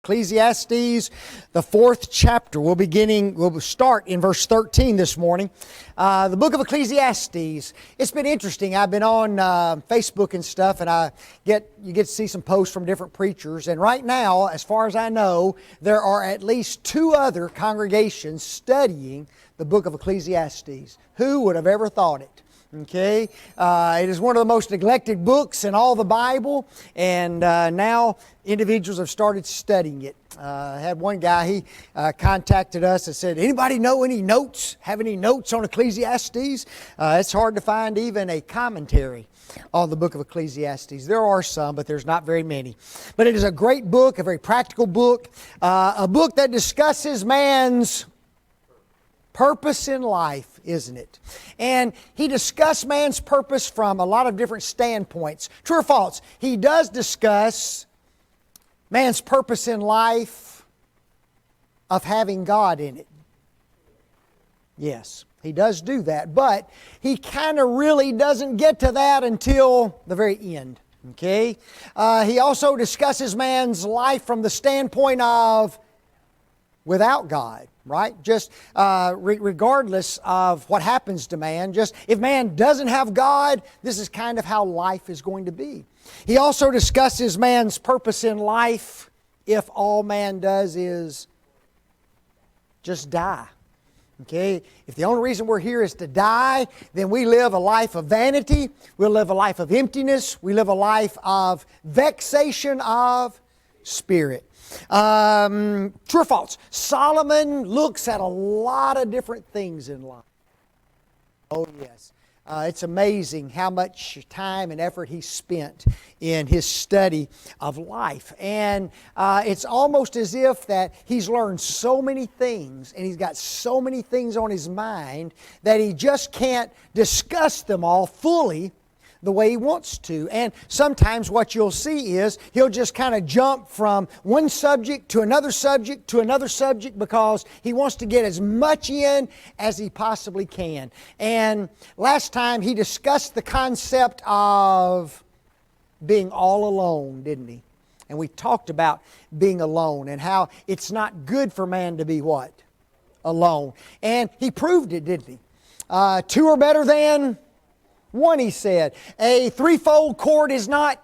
Ecclesiastes, the 4th chapter. We'll start in verse 13 this morning. The book of Ecclesiastes. It's been interesting. I've been on Facebook and stuff, and you get to see some posts from different preachers. And right now, as far as I know, there are at least 2 other congregations studying the book of Ecclesiastes. Who would have ever thought it? Okay, it is one of the most neglected books in all the Bible, and now individuals have started studying it. I had one guy, he contacted us and said, anybody know any notes, have any notes on Ecclesiastes? It's hard to find even a commentary on the book of Ecclesiastes. There are some, but there's not very many. But it is a great book, a very practical book, a book that discusses man's purpose in life, isn't it? And he discussed man's purpose from a lot of different standpoints. True or false? He does discuss man's purpose in life of having God in it. Yes, he does do that. But he kind of really doesn't get to that until the very end. Okay? He also discusses man's life from the standpoint of without God. Right? Just regardless of what happens to man, just if man doesn't have God, this is kind of how life is going to be. He also discusses man's purpose in life if all man does is just die. Okay? If the only reason we're here is to die, then we live a life of vanity, we'll live a life of emptiness, we live a life of vexation of spirit. True or false? Solomon looks at a lot of different things in life. Oh yes. It's amazing how much time and effort he spent in his study of life. And it's almost as if that he's learned so many things and he's got so many things on his mind that he just can't discuss them all fully the way he wants to. And sometimes what you'll see is he'll just kind of jump from one subject to another subject to another subject because he wants to get as much in as he possibly can. And last time he discussed the concept of being all alone, didn't he? And we talked about being alone and how it's not good for man to be what? Alone. And he proved it, didn't he? 2 are better than 1, he said. A threefold cord is not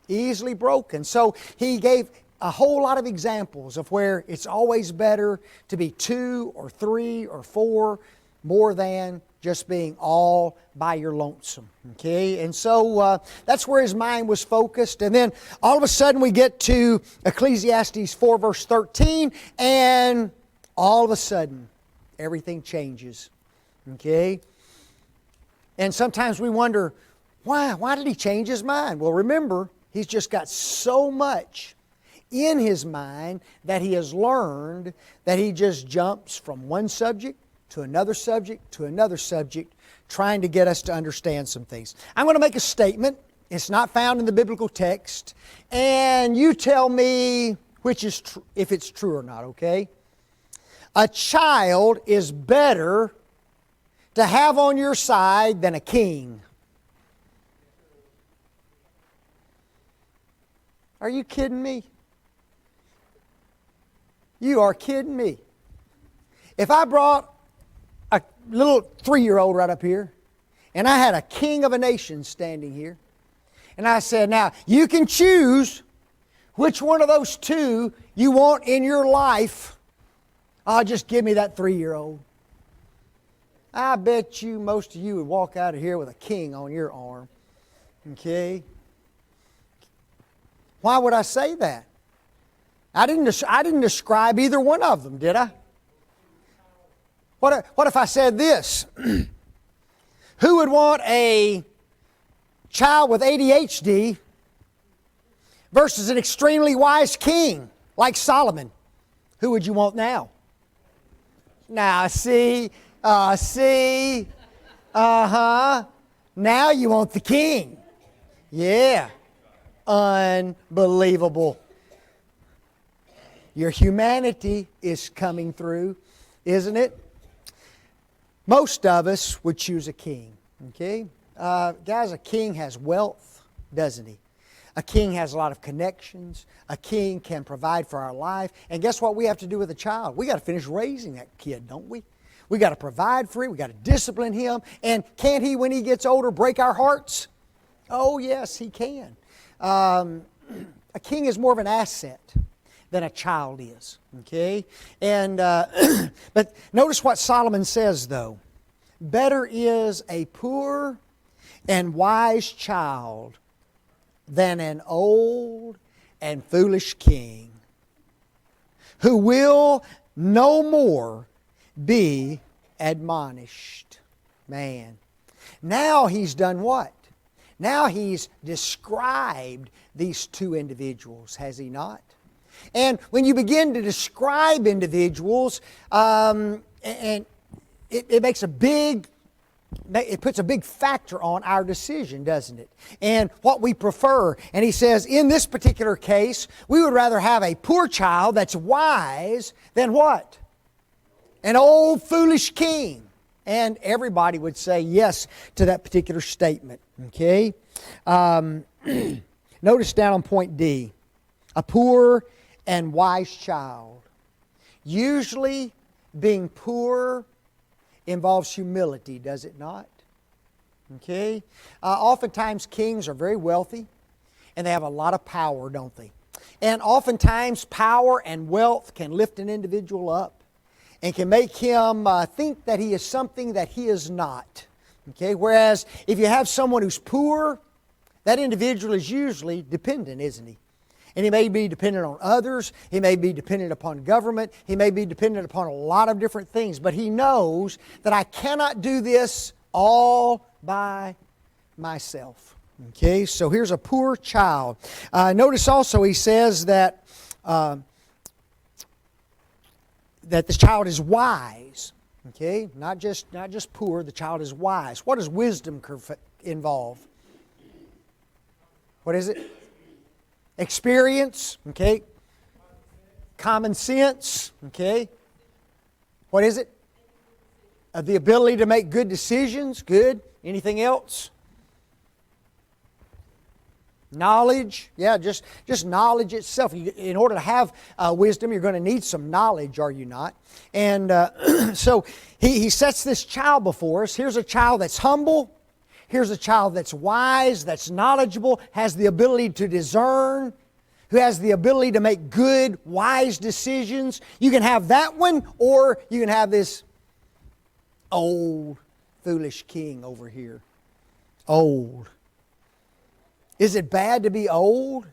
easily broken. So he gave a whole lot of examples of where it's always better to be 2 or 3 or 4 more than just being all by your lonesome. Okay? And so that's where his mind was focused. And then all of a sudden we get to Ecclesiastes 4 verse 13 and all of a sudden everything changes. Okay? And sometimes we wonder, why did he change his mind? Well, remember, he's just got so much in his mind that he has learned that he just jumps from one subject to another subject to another subject, trying to get us to understand some things. I'm going to make a statement. It's not found in the biblical text. And you tell me which is if it's true or not, okay? A child is better to have on your side than a king. Are you kidding me? You are kidding me. If I brought a little 3-year-old right up here, and I had a king of a nation standing here, and I said, now, you can choose which one of those 2 you want in your life. Just give me that 3-year-old. I bet you most of you would walk out of here with a king on your arm. Okay? Why would I say that? I didn't describe either one of them, did I? What if I said this? Who would want a child with ADHD versus an extremely wise king like Solomon? Who would you want now? Now, see... Now you want the king. Yeah. Unbelievable. Your humanity is coming through, isn't it? Most of us would choose a king. Okay? Guys, a king has wealth, doesn't he? A king has a lot of connections. A king can provide for our life. And guess what we have to do with a child? We got to finish raising that kid, don't we? We got to provide for him. We got to discipline him. And can't he, when he gets older, break our hearts? Oh, yes, he can. A king is more of an asset than a child is. Okay? And but notice what Solomon says, though. Better is a poor and wise child than an old and foolish king, who will no more be admonished. Man. Now he's done what? Now he's described these two individuals, has he not? And when you begin to describe individuals, and it makes it puts a big factor on our decision, doesn't it? And what we prefer. And he says, in this particular case, we would rather have a poor child that's wise than what? An old foolish king. And everybody would say yes to that particular statement. Okay? Notice down on point D. A poor and wise child. Usually being poor involves humility, does it not? Okay? Oftentimes kings are very wealthy and they have a lot of power, don't they? And oftentimes power and wealth can lift an individual up and can make him think that he is something that he is not. Okay? Whereas if you have someone who's poor, that individual is usually dependent, isn't he? And he may be dependent on others. He may be dependent upon government. He may be dependent upon a lot of different things. But he knows that I cannot do this all by myself. Okay, so here's a poor child. Notice also he says that that this child is wise. Okay, not just poor. The child is wise. What does wisdom involve? What is it? Experience, okay. Common sense, okay. What is it? The ability to make good decisions, good. Anything else? Knowledge, yeah, just knowledge itself. In order to have wisdom, you're going to need some knowledge, are you not? And so he sets this child before us. Here's a child that's humble. Here's a child that's wise, that's knowledgeable, has the ability to discern, who has the ability to make good, wise decisions. You can have that one, or you can have this old, foolish king over here. Old. Is it bad to be old?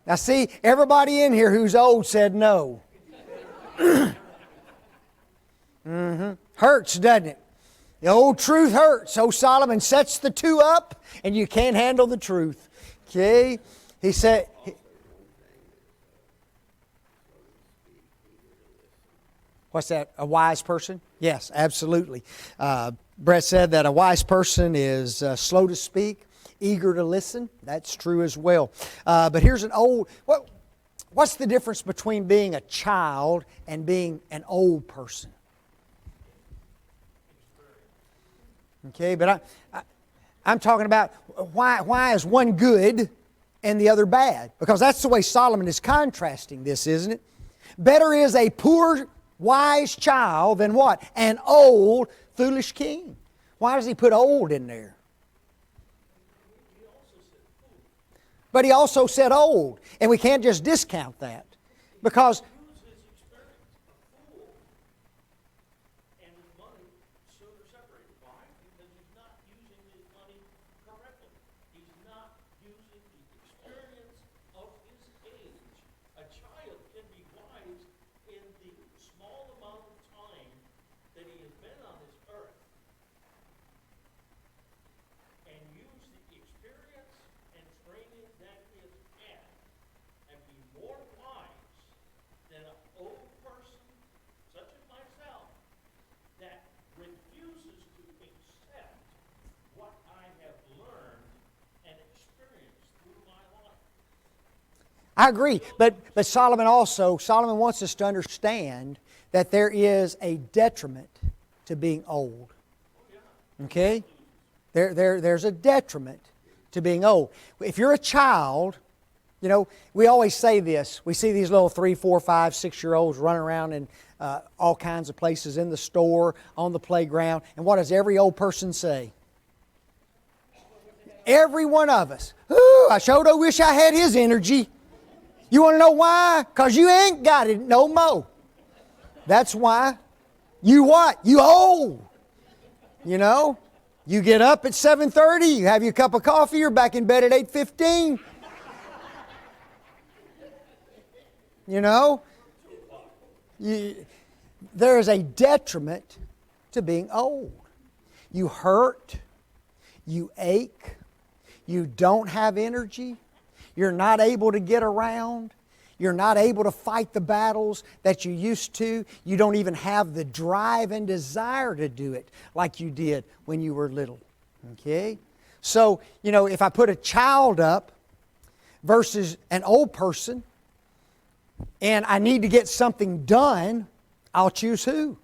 Now see, everybody in here who's old said no. Hurts, doesn't it? The old truth hurts. So Solomon sets the two up, and you can't handle the truth. Okay? He said... What's that? A wise person? Yes, absolutely. Brett said that a wise person is slow to speak, eager to listen. That's true as well. But here's an old... What's the difference between being a child and being an old person? Okay, but I'm talking about why is one good and the other bad? Because that's the way Solomon is contrasting this, isn't it? Better is a poor, wise child than what? An old, foolish king. Why does he put old in there? But he also said old, and we can't just discount that because... I agree, but Solomon wants us to understand that there is a detriment to being old. Okay? There's a detriment to being old. If you're a child, you know, we always say this. We see these little 3, 4, 5, 6-year-olds running around in all kinds of places, in the store, on the playground. And what does every old person say? Every one of us. Ooh, I sure do wish I had his energy. You want to know why? Because you ain't got it no more. That's why. You what? You old. You know? You get up at 7:30, you have your cup of coffee, you're back in bed at 8:15. You know? There is a detriment to being old. You hurt. You ache. You don't have energy. You're not able to get around. You're not able to fight the battles that you used to. You don't even have the drive and desire to do it like you did when you were little. Okay? So, you know, if I put a child up versus an old person and I need to get something done, I'll choose who?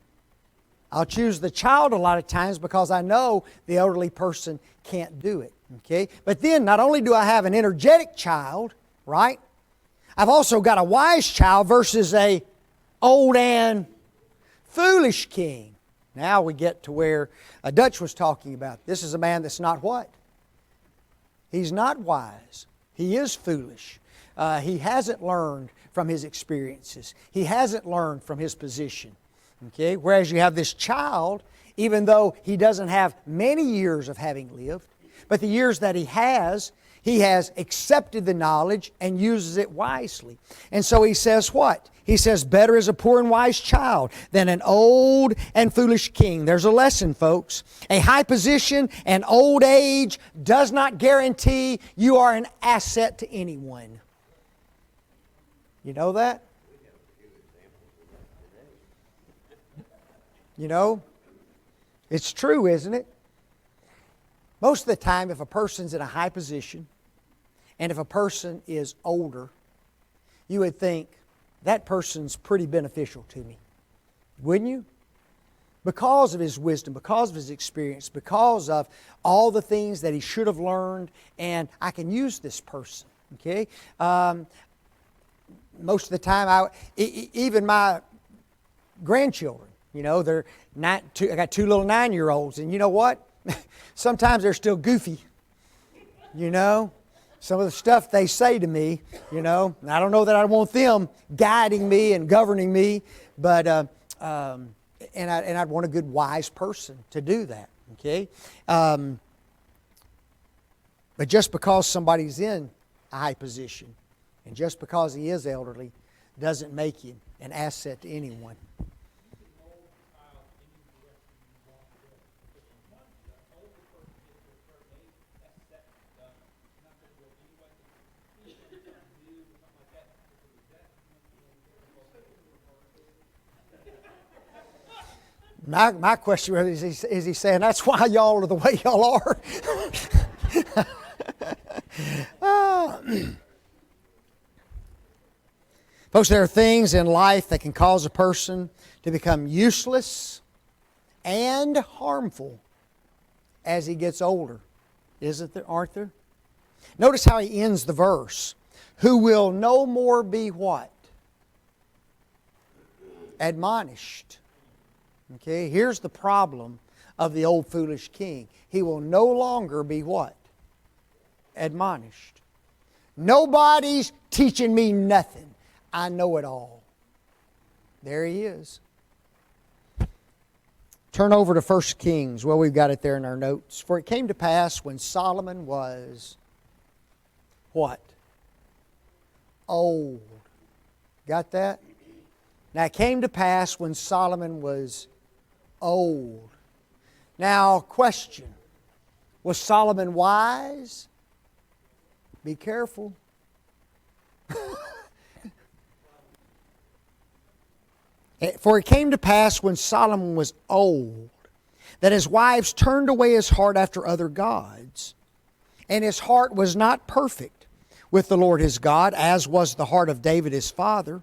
I'll choose the child a lot of times because I know the elderly person can't do it. Okay? But then not only do I have an energetic child, right? I've also got a wise child versus a old and foolish king. Now we get to where Dutch was talking about. This is a man that's not what? He's not wise. He is foolish. He hasn't learned from his experiences. He hasn't learned from his position. Okay? Whereas you have this child, even though he doesn't have many years of having lived, but the years that he has accepted the knowledge and uses it wisely. And so he says what? He says, better is a poor and wise child than an old and foolish king. There's a lesson, folks. A high position and old age does not guarantee you are an asset to anyone. You know that? You know? It's true, isn't it? Most of the time, if a person's in a high position, and if a person is older, you would think, that person's pretty beneficial to me. Wouldn't you? Because of his wisdom, because of his experience, because of all the things that he should have learned, and I can use this person. Okay? Most of the time, even my grandchildren, you know, I got 2 little 9-year-olds, and you know what? Sometimes they're still goofy, you know. Some of the stuff they say to me, you know, I don't know that I want them guiding me and governing me, but I'd want a good wise person to do that. Okay, but just because somebody's in a high position, and just because he is elderly, doesn't make him an asset to anyone. My question is he saying that's why y'all are the way y'all are? Folks, there are things in life that can cause a person to become useless and harmful as he gets older. Aren't there? Notice how he ends the verse. Who will no more be what? Admonished. Okay, here's the problem of the old foolish king. He will no longer be what? Admonished. Nobody's teaching me nothing. I know it all. There he is. Turn over to 1 Kings. Well, we've got it there in our notes. For it came to pass when Solomon was what? Old. Got that? Now it came to pass when Solomon was old. Now, question. Was Solomon wise? Be careful. For it came to pass when Solomon was old, that his wives turned away his heart after other gods, and his heart was not perfect with the Lord his God, as was the heart of David his father.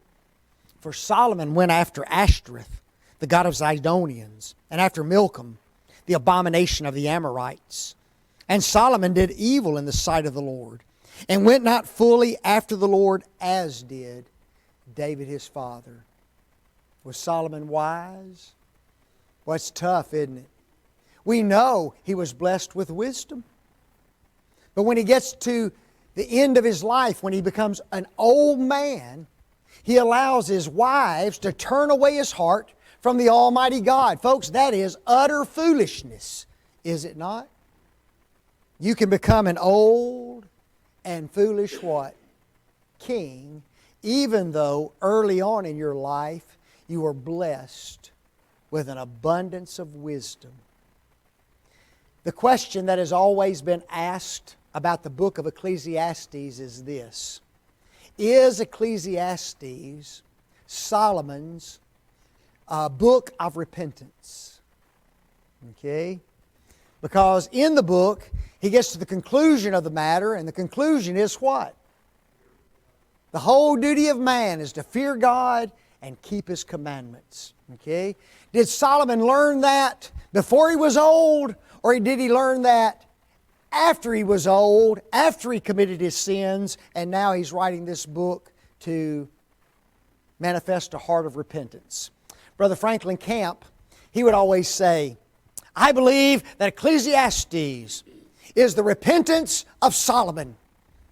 For Solomon went after Ashtoreth, the god of Zidonians, and after Milcom, the abomination of the Amorites. And Solomon did evil in the sight of the Lord, and went not fully after the Lord, as did David his father. Was Solomon wise? Well, it's tough, isn't it? We know he was blessed with wisdom. But when he gets to the end of his life, when he becomes an old man, he allows his wives to turn away his heart from the Almighty God. Folks, that is utter foolishness, is it not? You can become an old and foolish what? King, even though early on in your life you were blessed with an abundance of wisdom. The question that has always been asked about the book of Ecclesiastes is this: is Ecclesiastes Solomon's book of repentance? Okay? Because in the book, he gets to the conclusion of the matter, and the conclusion is what? The whole duty of man is to fear God and keep His commandments. Okay? Did Solomon learn that before he was old, or did he learn that after he was old, after he committed his sins, and now he's writing this book to manifest a heart of repentance? Brother Franklin Camp, he would always say, I believe that Ecclesiastes is the repentance of Solomon.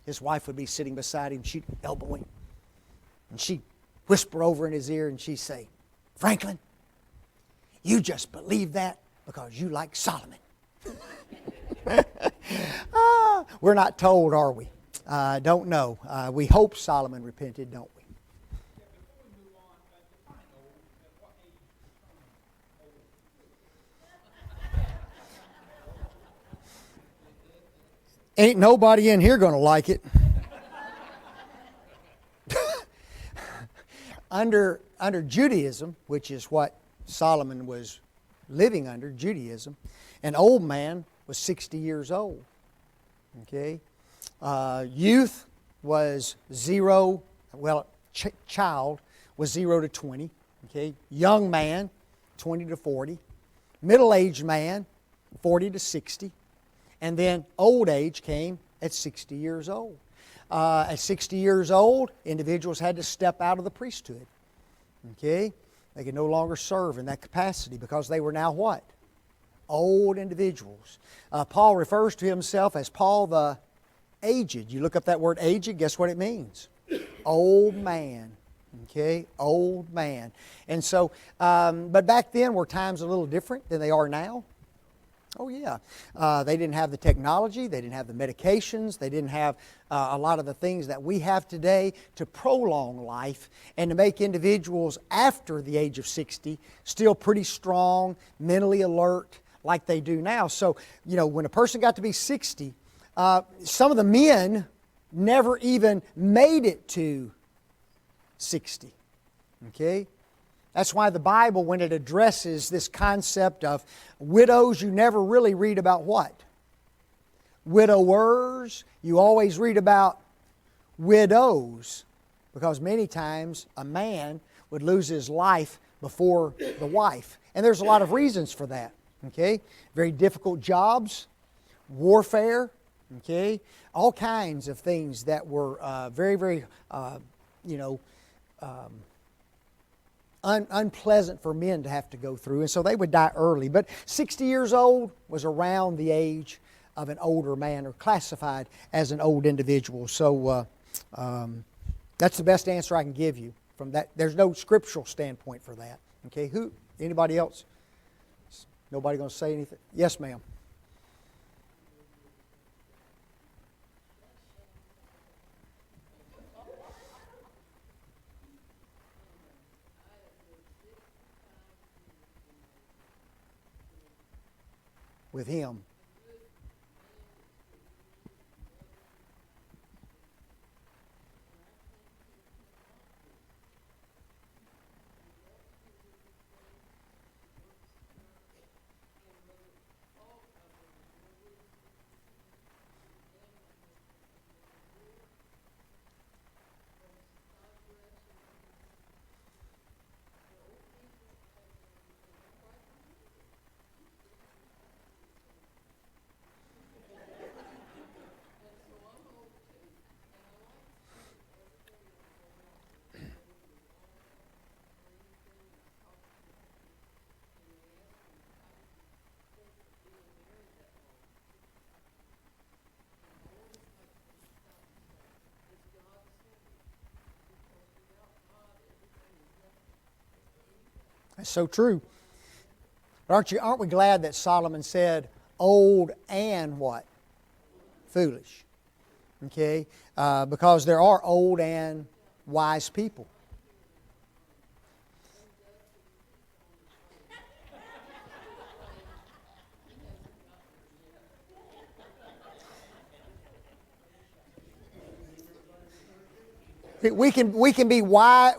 His wife would be sitting beside him, she'd elbow him, and she'd whisper over in his ear, and she'd say, Franklin, you just believe that because you like Solomon. We're not told, are we? Don't know. We hope Solomon repented, don't we? Ain't nobody in here going to like it. Under Judaism, which is what Solomon was living under, Judaism, an old man was 60 years old. Okay? Youth was child was 0 to 20. Okay? Young man, 20 to 40. Middle-aged man, 40 to 60. And then old age came at 60 years old. At 60 years old, individuals had to step out of the priesthood. Okay? They could no longer serve in that capacity because they were now what? Old individuals. Paul refers to himself as Paul the aged. You look up that word aged, guess what it means? Old man. Okay? Old man. And so, but back then were times a little different than they are now. Oh yeah. They didn't have the technology, they didn't have the medications, they didn't have a lot of the things that we have today to prolong life and to make individuals after the age of 60 still pretty strong, mentally alert like they do now. So, when a person got to be 60, some of the men never even made it to 60. Okay? That's why the Bible, when it addresses this concept of widows, you never really read about what? Widowers. You always read about widows, because many times a man would lose his life before the wife. And there's a lot of reasons for that. Okay? Very difficult jobs, warfare, okay? All kinds of things that were very, very, unpleasant for men to have to go through, and so they would die early. But 60 years old was around the age of an older man, or classified as an old individual. So that's the best answer I can give you from that. There's no scriptural standpoint for that. Okay, anybody else? Nobody going to say anything? Yes, ma'am. With him. That's so true. Aren't we glad that Solomon said old and what? Foolish. Okay? Because there are old and wise people. We can be wise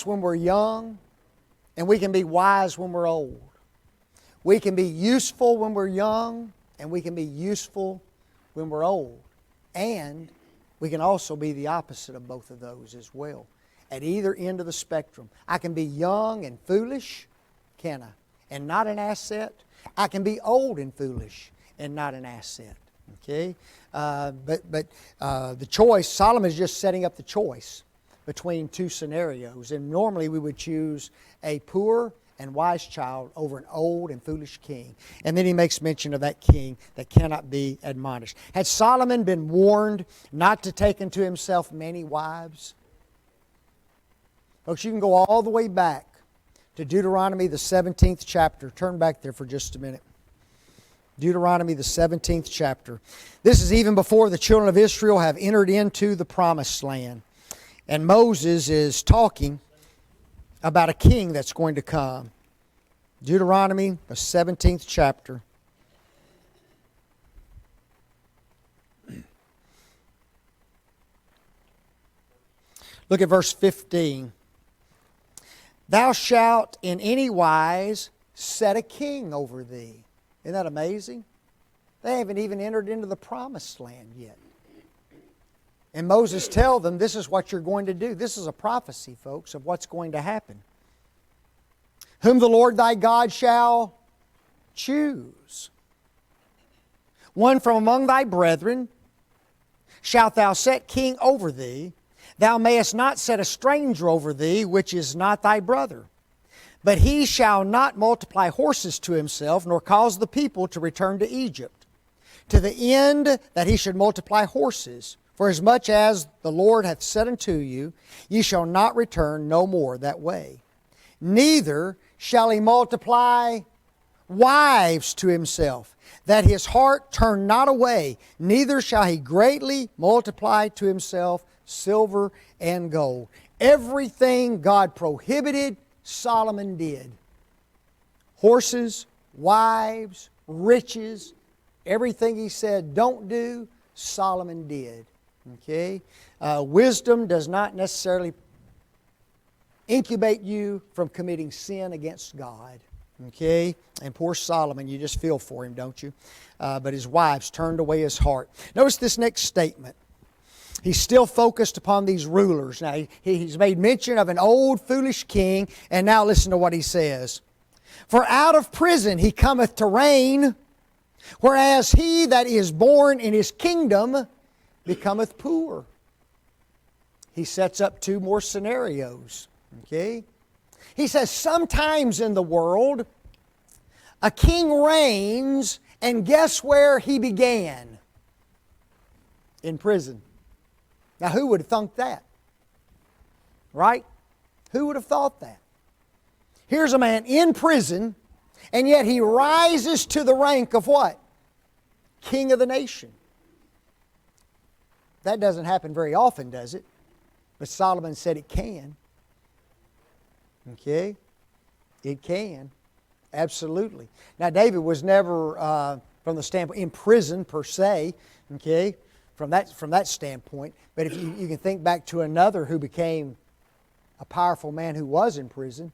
when we're young, and we can be wise when we're old. We can be useful when we're young, and we can be useful when we're old. And we can also be the opposite of both of those as well. At either end of the spectrum. I can be young and foolish, can I? And not an asset. I can be old and foolish and not an asset. Okay? But the choice, Solomon is just setting up the choice between two scenarios. And normally we would choose a poor and wise child over an old and foolish king. And then he makes mention of that king that cannot be admonished. Had Solomon been warned not to take unto himself many wives? Folks, you can go all the way back to Deuteronomy the 17th chapter. Turn back there for just a minute. Deuteronomy the 17th chapter. This is even before the children of Israel have entered into the promised land. And Moses is talking about a king that's going to come. Deuteronomy the 17th chapter. Look at verse 15. Thou shalt in any wise set a king over thee. Isn't that amazing? They haven't even entered into the promised land yet. And Moses tells them, this is what you're going to do. This is a prophecy, folks, of what's going to happen. Whom the Lord thy God shall choose. One from among thy brethren shalt thou set king over thee. Thou mayest not set a stranger over thee, which is not thy brother. But he shall not multiply horses to himself, nor cause the people to return to Egypt, to the end that he should multiply horses. For as much as the Lord hath said unto you, ye shall not return no more that way. Neither shall he multiply wives to himself, that his heart turn not away. Neither shall he greatly multiply to himself silver and gold. Everything God prohibited, Solomon did. Horses, wives, riches, everything he said don't do, Solomon did. Okay? Wisdom does not necessarily incubate you from committing sin against God. Okay? And poor Solomon, you just feel for him, don't you? But his wives turned away his heart. Notice this next statement. He's still focused upon these rulers. Now, he's made mention of an old foolish king, and now listen to what he says. For out of prison he cometh to reign, whereas he that is born in his kingdom becometh poor. He sets up two more scenarios. Okay? He says, sometimes in the world, a king reigns, and guess where he began? In prison. Now, who would have thunk that? Right? Who would have thought that? Here's a man in prison, and yet he rises to the rank of what? King of the nation. That doesn't happen very often, does it? But Solomon said it can. Okay? It can. Absolutely. Now, David was never, from the standpoint, in prison per se. Okay? From that standpoint. But if you can think back to another who became a powerful man who was in prison.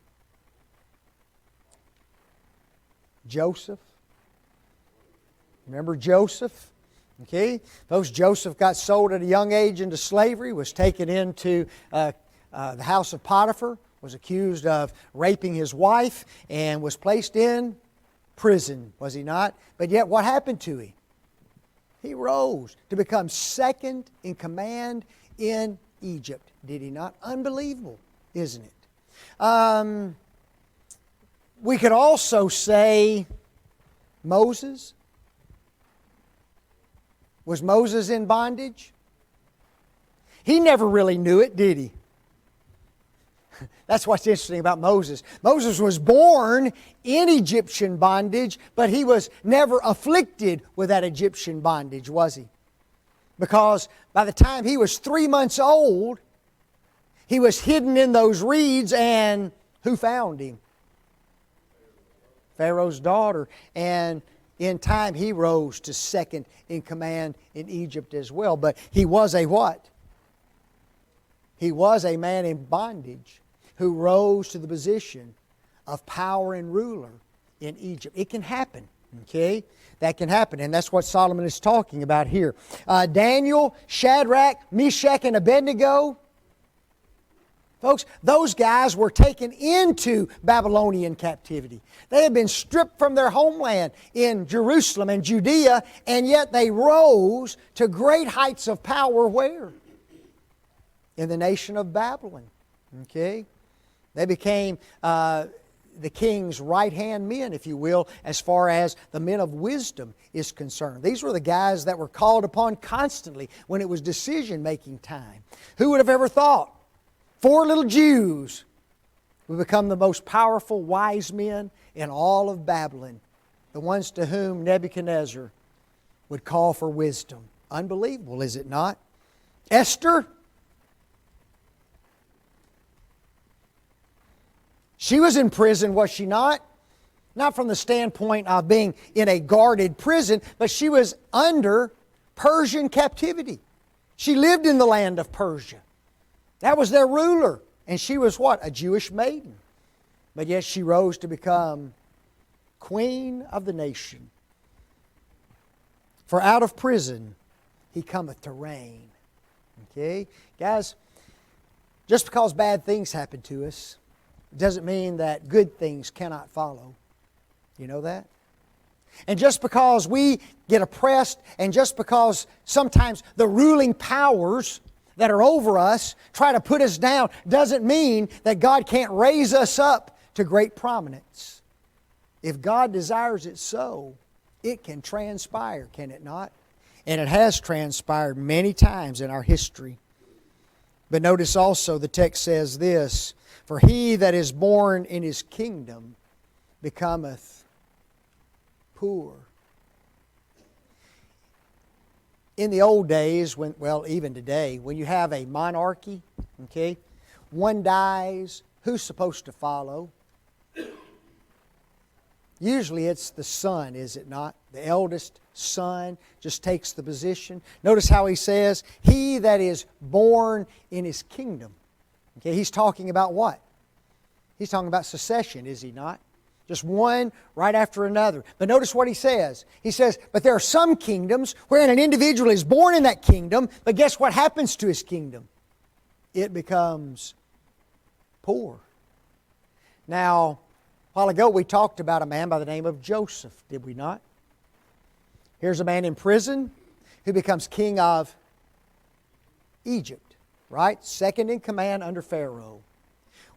Joseph. Remember Joseph? Okay? Joseph got sold at a young age into slavery, was taken into the house of Potiphar, was accused of raping his wife, and was placed in prison, was he not? But yet what happened to him? He rose to become second in command in Egypt. Did he not? Unbelievable, isn't it? We could also say Moses. Was Moses in bondage? He never really knew it, did he? That's what's interesting about Moses. Moses was born in Egyptian bondage, but he was never afflicted with that Egyptian bondage, was he? Because by the time he was 3 months old, he was hidden in those reeds, and who found him? Pharaoh's daughter. And in time he rose to second in command in Egypt as well. But he was a what? He was a man in bondage who rose to the position of power and ruler in Egypt. It can happen, okay? That can happen, and that's what Solomon is talking about here. Daniel, Shadrach, Meshach, and Abednego, folks, those guys were taken into Babylonian captivity. They had been stripped from their homeland in Jerusalem and Judea, and yet they rose to great heights of power where? In the nation of Babylon. Okay? They became the king's right-hand men, if you will, as far as the men of wisdom is concerned. These were the guys that were called upon constantly when it was decision-making time. Who would have ever thought 4 little Jews would become the most powerful wise men in all of Babylon, the ones to whom Nebuchadnezzar would call for wisdom? Unbelievable, is it not? Esther, she was in prison, was she not? Not from the standpoint of being in a guarded prison, but she was under Persian captivity. She lived in the land of Persia. That was their ruler. And she was what? A Jewish maiden. But yet she rose to become queen of the nation. For out of prison he cometh to reign. Okay? Guys, just because bad things happen to us doesn't mean that good things cannot follow. You know that? And just because we get oppressed, and just because sometimes the ruling powers that are over us try to put us down, doesn't mean that God can't raise us up to great prominence. If God desires it so, it can transpire, can it not? And it has transpired many times in our history. But notice also the text says this, for he that is born in his kingdom becometh poor. In the old days, even today, when you have a monarchy, okay, one dies, who's supposed to follow? Usually it's the son, is it not? The eldest son just takes the position. Notice how he says, he that is born in his kingdom. Okay, he's talking about what? He's talking about succession, is he not? Just one right after another. But notice what he says. He says, but there are some kingdoms wherein an individual is born in that kingdom, but guess what happens to his kingdom? It becomes poor. Now, a while ago we talked about a man by the name of Joseph, did we not? Here's a man in prison who becomes king of Egypt, right? Second in command under Pharaoh.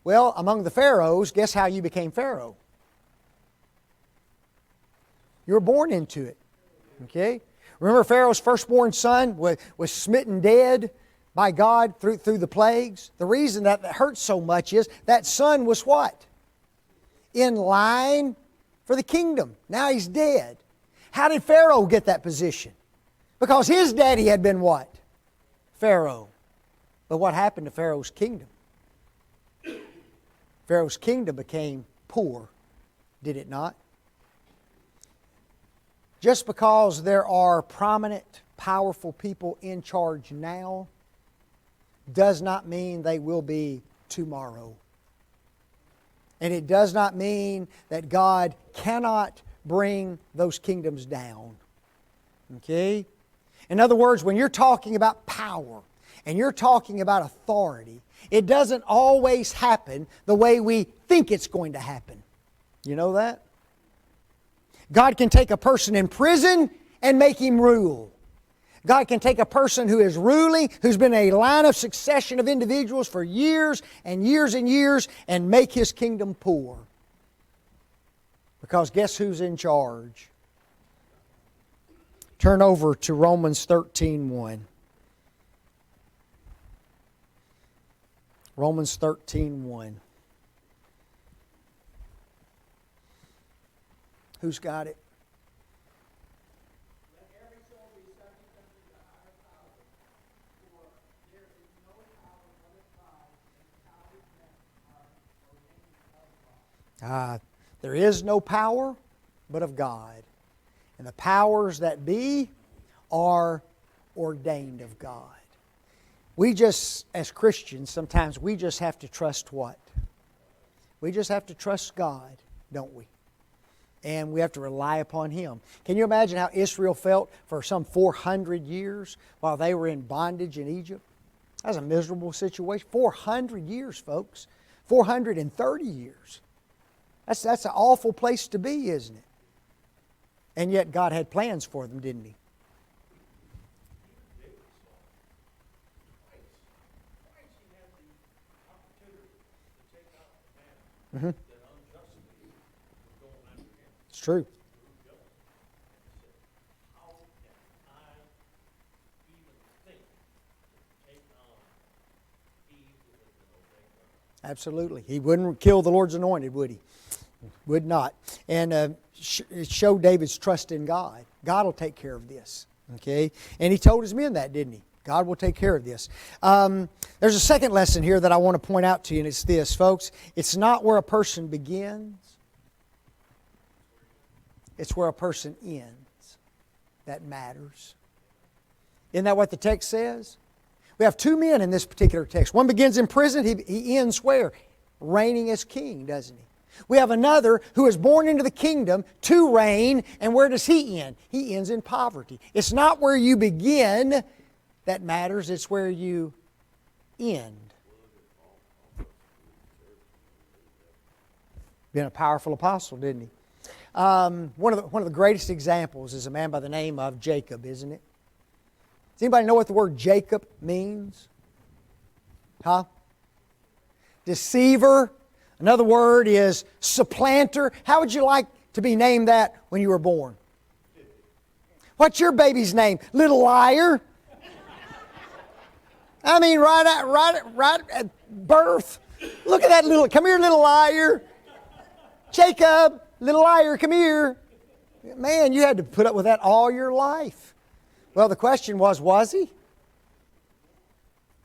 Well, among the pharaohs, guess how you became Pharaoh? You were born into it. Okay? Remember Pharaoh's firstborn son was smitten dead by God through the plagues? The reason that hurts so much is that son was what? In line for the kingdom. Now he's dead. How did Pharaoh get that position? Because his daddy had been what? Pharaoh. But what happened to Pharaoh's kingdom? Pharaoh's kingdom became poor, did it not? Just because there are prominent, powerful people in charge now does not mean they will be tomorrow. And it does not mean that God cannot bring those kingdoms down. Okay? In other words, when you're talking about power and you're talking about authority, it doesn't always happen the way we think it's going to happen. You know that? God can take a person in prison and make him rule. God can take a person who is ruling, who's been a line of succession of individuals for years and years and years, and make his kingdom poor. Because guess who's in charge? Turn over to Romans 13:1. Romans 13:1. Who's got it? Let every soul be subject unto the higher power, for there is no power but of God, and the powers that are ordained of God. There is no power but of God. And the powers that be are ordained of God. We just, as Christians, sometimes we just have to trust what? We just have to trust God, don't we? And we have to rely upon Him. Can you imagine how Israel felt for some 400 years while they were in bondage in Egypt? That was a miserable situation. 400 years, folks. 430 years. That's an awful place to be, isn't it? And yet God had plans for them, didn't He? Mm-hmm. It's true. Absolutely. He wouldn't kill the Lord's anointed, would He? Would not. And it showed David's trust in God. God will take care of this. Okay? And he told his men that, didn't he? God will take care of this. There's a second lesson here that I want to point out to you, and it's this, folks. It's not where a person begins. It's where a person ends that matters. Isn't that what the text says? We have two men in this particular text. One begins in prison. He ends where? Reigning as king, doesn't he? We have another who is born into the kingdom to reign, and where does he end? He ends in poverty. It's not where you begin that matters, it's where you end. Been a powerful apostle, didn't he? One of the greatest examples is a man by the name of Jacob, isn't it? Does anybody know what the word Jacob means? Huh? Deceiver. Another word is supplanter. How would you like to be named that when you were born? What's your baby's name? Little liar. I mean, right at birth. Look at that little, come here, little liar. Jacob, little liar, come here. Man, you had to put up with that all your life. Well, the question was he?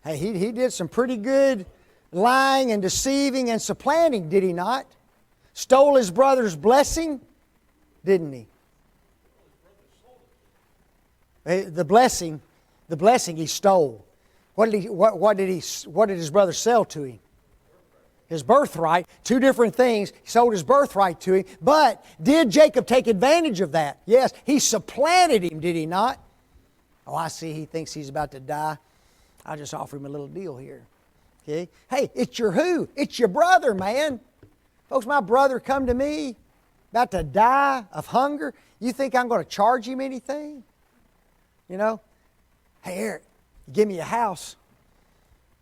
Hey, he did some pretty good lying and deceiving and supplanting, did he not? Stole his brother's blessing, didn't he? The blessing he stole. What did his brother sell to him? His birthright. Two different things. He sold his birthright to him. But did Jacob take advantage of that? Yes. He supplanted him, did he not? Oh, I see. He thinks he's about to die. I'll just offer him a little deal here. Okay? Hey, it's your who? It's your brother, man. Folks, my brother come to me about to die of hunger. You think I'm going to charge him anything? You know? Hey, Eric, you give me a house,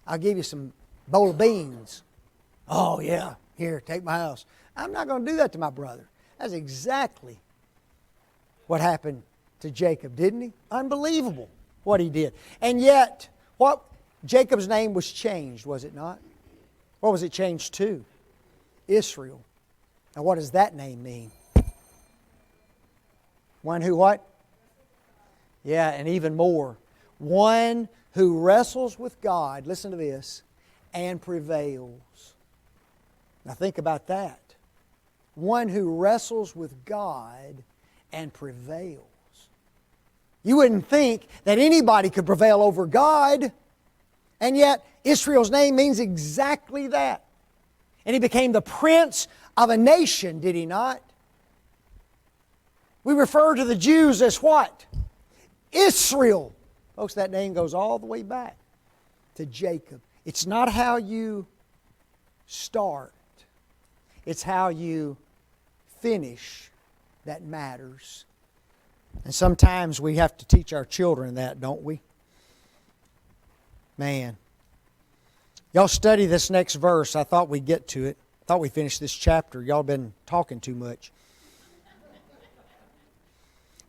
I'll give you some bowl of beans. Oh, yeah. Here, take my house. I'm not going to do that to my brother. That's exactly what happened to Jacob, didn't he? Unbelievable what he did. And yet, Jacob's name was changed, was it not? What was it changed to? Israel. Now, what does that name mean? One who what? Yeah, and even more. One who wrestles with God, listen to this, and prevails. Now think about that. One who wrestles with God and prevails. You wouldn't think that anybody could prevail over God, and yet Israel's name means exactly that. And he became the prince of a nation, did he not? We refer to the Jews as what? Israel. Folks, that name goes all the way back to Jacob. It's not how you start. It's how you finish that matters. And sometimes we have to teach our children that, don't we? Man. Y'all study this next verse. I thought we'd get to it. I thought we finished this chapter. Y'all been talking too much.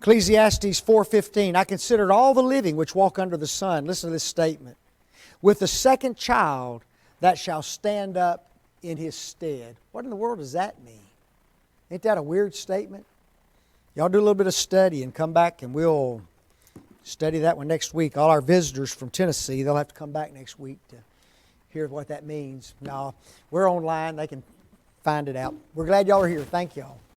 Ecclesiastes 4:15, I considered all the living which walk under the sun. Listen to this statement. With the second child, that shall stand up in his stead. What in the world does that mean? Ain't that a weird statement? Y'all do a little bit of study and come back and we'll study that one next week. All our visitors from Tennessee, they'll have to come back next week to hear what that means. No, we're online. They can find it out. We're glad y'all are here. Thank y'all.